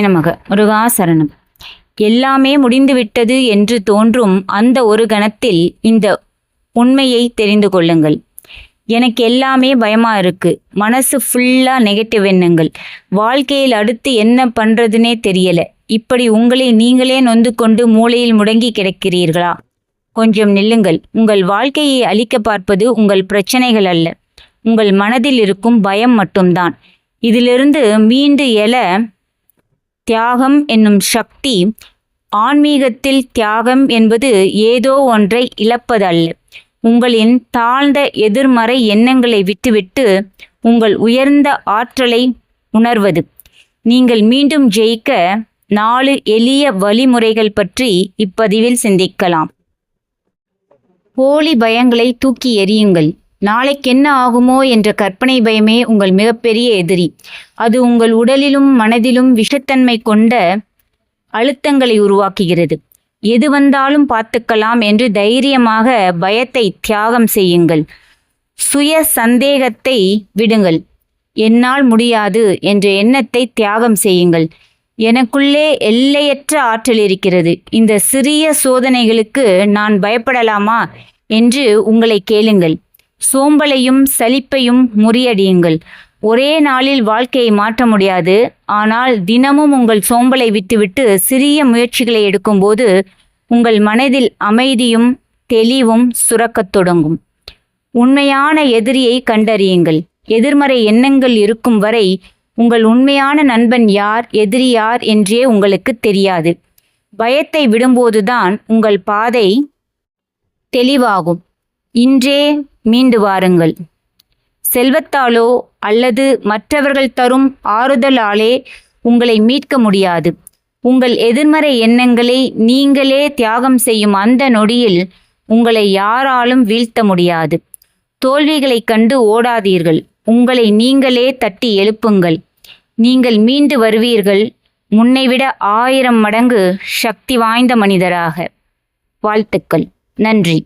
நமக. முருகாசரணம். எல்லாமே முடிந்துவிட்டது என்று தோன்றும் அந்த ஒரு கணத்தில் இந்த உண்மையை தெரிந்து கொள்ளுங்கள். எனக்கு எல்லாமே பயமா இருக்கு, மனசு ஃபுல்லா நெகட்டிவ் எண்ணங்கள், வாழ்க்கையில் அடுத்து என்ன பண்றதுனே தெரியல. இப்படி உங்களை நீங்களே நொந்து கொண்டு மூளையில் முடங்கி கிடக்கிறீர்களா? கொஞ்சம் நில்லுங்கள். உங்கள் வாழ்க்கையை அழிக்க பார்ப்பது உங்கள் பிரச்சனைகள் அல்ல, உங்கள் மனதில் இருக்கும் பயம் மட்டும்தான். இதிலிருந்து மீண்டு எழ தியாகம் என்னும் சக்தி. ஆன்மீகத்தில் தியாகம் என்பது ஏதோ ஒன்றை இழப்பதல்ல, உங்களின் தாழ்ந்த எதிர்மறை எண்ணங்களை விட்டுவிட்டு உங்கள் உயர்ந்த ஆற்றலை உணர்வது. நீங்கள் மீண்டும் ஜெயிக்க 4 எளிய வழிமுறைகள் பற்றி இப்பதிவில் சிந்திக்கலாம். போலி பயங்களை தூக்கி எறியுங்கள். நாளைக்கு என்ன ஆகுமோ என்ற கற்பனை பயமே உங்கள் மிகப்பெரிய எதிரி. அது உங்கள் உடலிலும் மனதிலும் விஷத்தன்மை கொண்ட அழுத்தங்களை உருவாக்குகிறது. எது வந்தாலும் பார்த்துக்கலாம் என்று தைரியமாக பயத்தை தியாகம் செய்யுங்கள். சுய சந்தேகத்தை விடுங்கள். என்னால் முடியாது என்ற எண்ணத்தை தியாகம் செய்யுங்கள். எனக்குள்ளே எல்லையற்ற ஆற்றல் இருக்கிறது, இந்த சிறிய சோதனைகளுக்கு நான் பயப்படலாமா என்று உங்களை கேளுங்கள். சோம்பலையும் சலிப்பையும் முறியடியுங்கள். ஒரே நாளில் வாழ்க்கையை மாற்ற முடியாது, ஆனால் தினமும் உங்கள் சோம்பலை விட்டுவிட்டு சிறிய முயற்சிகளை எடுக்கும்போது உங்கள் மனதில் அமைதியும் தெளிவும் சுரக்கத் தொடங்கும். உண்மையான எதிரியை கண்டறியுங்கள். எதிர்மறை எண்ணங்கள் இருக்கும் வரை உங்கள் உண்மையான நண்பன் யார், எதிரி யார் என்றே உங்களுக்கு தெரியாது. பயத்தை விடும்போதுதான் உங்கள் பாதை தெளிவாகும். இன்றே மீண்டு வாருங்கள். செல்வத்தாலோ அல்லது மற்றவர்கள் தரும் ஆறுதலாலே உங்களை மீட்க முடியாது. உங்கள் எதிர்மறை எண்ணங்களை நீங்களே தியாகம் செய்யும் அந்த நொடியில் உங்களை யாராலும் வீழ்த்த முடியாது. தோல்விகளை கண்டு ஓடாதீர்கள், உங்களை நீங்களே தட்டி எழுப்புங்கள். நீங்கள் மீண்டு வருவீர்கள், முன்னைவிட 1000 மடங்கு சக்தி வாய்ந்த மனிதராக. வாழ்த்துக்கள். நன்றி.